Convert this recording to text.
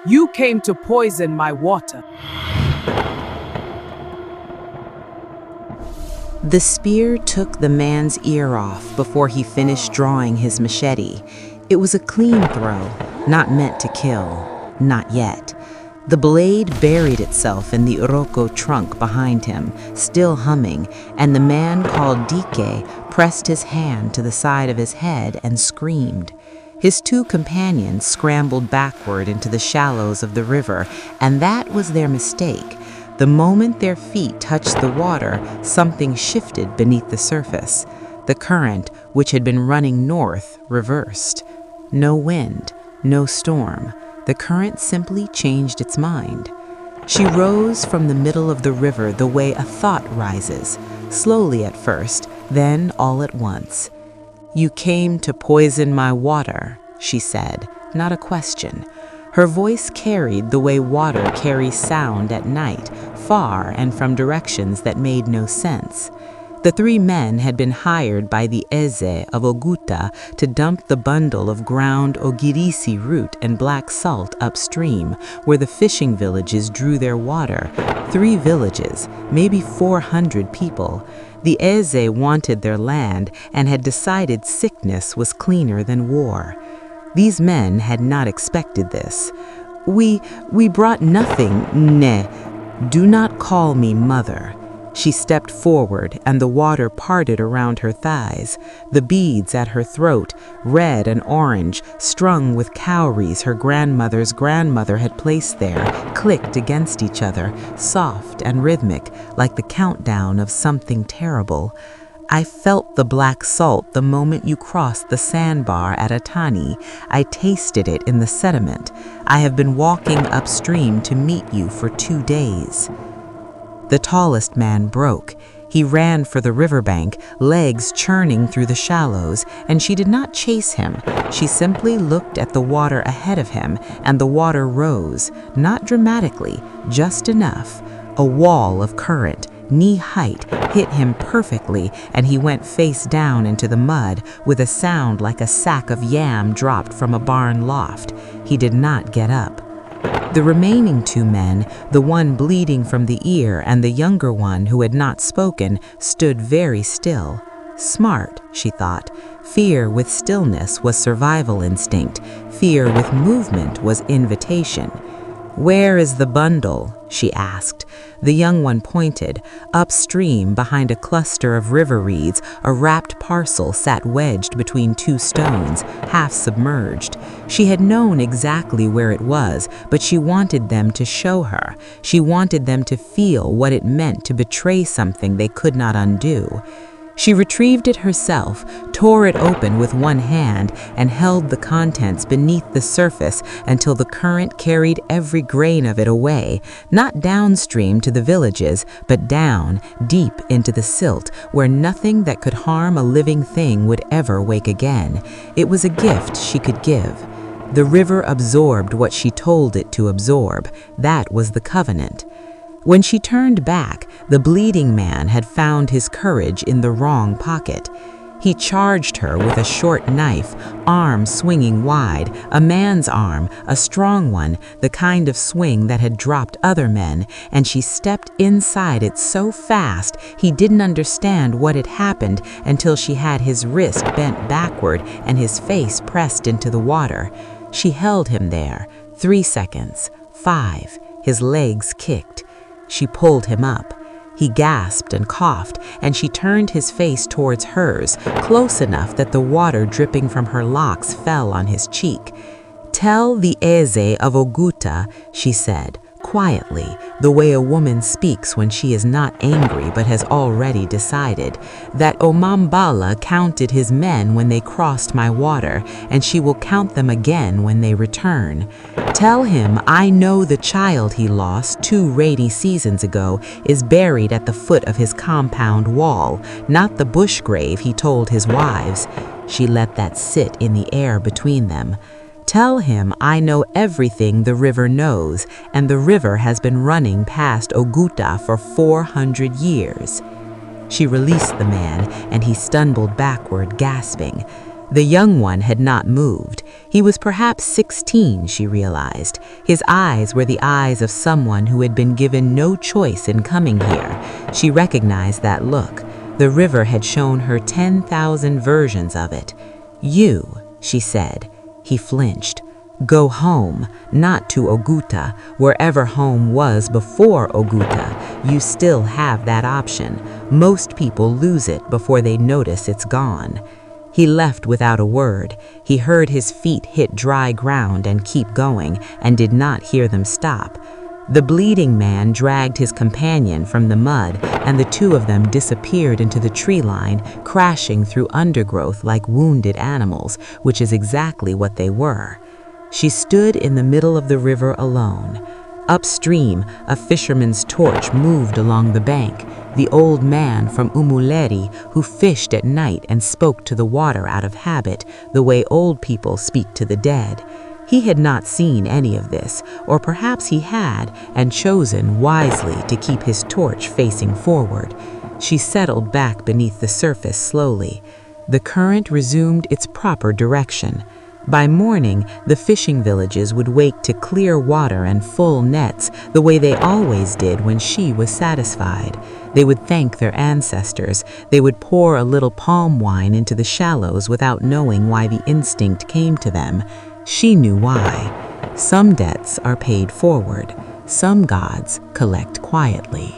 You came to poison my water. The spear took the man's ear off before he finished drawing his machete. It was a clean throw, not meant to kill. Not yet. The blade buried itself in the uroko trunk behind him, still humming, and the man called Dike pressed his hand to the side of his head and screamed. His two companions scrambled backward into the shallows of the river, and that was their mistake. The moment their feet touched the water, something shifted beneath the surface. The current, which had been running north, reversed. No wind, no storm. The current simply changed its mind. She rose from the middle of the river the way a thought rises, slowly at first, then all at once. "You came to poison my water," she said, not a question. Her voice carried the way water carries sound at night, far and from directions that made no sense. The three men had been hired by the Eze of Oguta to dump the bundle of ground ogirisi root and black salt upstream, where the fishing villages drew their water. 3 villages, maybe 400 people. The Eze wanted their land and had decided sickness was cleaner than war. These men had not expected this. We brought nothing, ne. Do not call me mother." She stepped forward, and the water parted around her thighs. The beads at her throat, red and orange, strung with cowries her grandmother's grandmother had placed there, clicked against each other, soft and rhythmic, like the countdown of something terrible. "I felt the black salt the moment you crossed the sandbar at Atani. I tasted it in the sediment. I have been walking upstream to meet you for 2 days." The tallest man broke. He ran for the riverbank, legs churning through the shallows, and she did not chase him. She simply looked at the water ahead of him, and the water rose, not dramatically, just enough. A wall of current, knee-height, hit him perfectly, and he went face down into the mud with a sound like a sack of yam dropped from a barn loft. He did not get up. The remaining 2 men, the one bleeding from the ear and the younger one who had not spoken, stood very still. Smart, she thought. Fear with stillness was survival instinct. Fear with movement was invitation. "Where is the bundle?" she asked. The young one pointed. Upstream, behind a cluster of river reeds, a wrapped parcel sat wedged between 2 stones, half submerged. She had known exactly where it was, but she wanted them to show her. She wanted them to feel what it meant to betray something they could not undo. She retrieved it herself, tore it open with one hand, and held the contents beneath the surface until the current carried every grain of it away, not downstream to the villages, but down, deep into the silt, where nothing that could harm a living thing would ever wake again. It was a gift she could give. The river absorbed what she told it to absorb. That was the covenant. When she turned back, the bleeding man had found his courage in the wrong pocket. He charged her with a short knife, arm swinging wide, a man's arm, a strong one, the kind of swing that had dropped other men, and she stepped inside it so fast he didn't understand what had happened until she had his wrist bent backward and his face pressed into the water. She held him there. 3 seconds. 5. His legs kicked. She pulled him up. He gasped and coughed, and she turned his face towards hers, close enough that the water dripping from her locks fell on his cheek. "Tell the Eze of Oguta," she said, quietly, the way a woman speaks when she is not angry but has already decided, "that Ọmambala counted his men when they crossed my water, and she will count them again when they return. Tell him I know the child he lost 2 rainy seasons ago is buried at the foot of his compound wall, not the bush grave he told his wives." She let that sit in the air between them. "Tell him I know everything the river knows, and the river has been running past Oguta for 400 years. She released the man, and he stumbled backward, gasping. The young one had not moved. He was perhaps 16, she realized. His eyes were the eyes of someone who had been given no choice in coming here. She recognized that look. The river had shown her 10,000 versions of it. "You," she said. He flinched. "Go home, not to Oguta, wherever home was before Oguta. You still have that option. Most people lose it before they notice it's gone." He left without a word. He heard his feet hit dry ground and keep going, and did not hear them stop. The bleeding man dragged his companion from the mud, and the two of them disappeared into the tree line, crashing through undergrowth like wounded animals, which is exactly what they were. She stood in the middle of the river alone. Upstream, a fisherman's torch moved along the bank. The old man from Umuleri, who fished at night and spoke to the water out of habit, the way old people speak to the dead. He had not seen any of this, or perhaps he had, and chosen wisely to keep his torch facing forward. She settled back beneath the surface slowly. The current resumed its proper direction. By morning, the fishing villages would wake to clear water and full nets, the way they always did when she was satisfied. They would thank their ancestors. They would pour a little palm wine into the shallows without knowing why the instinct came to them. She knew why. Some debts are paid forward. Some gods collect quietly.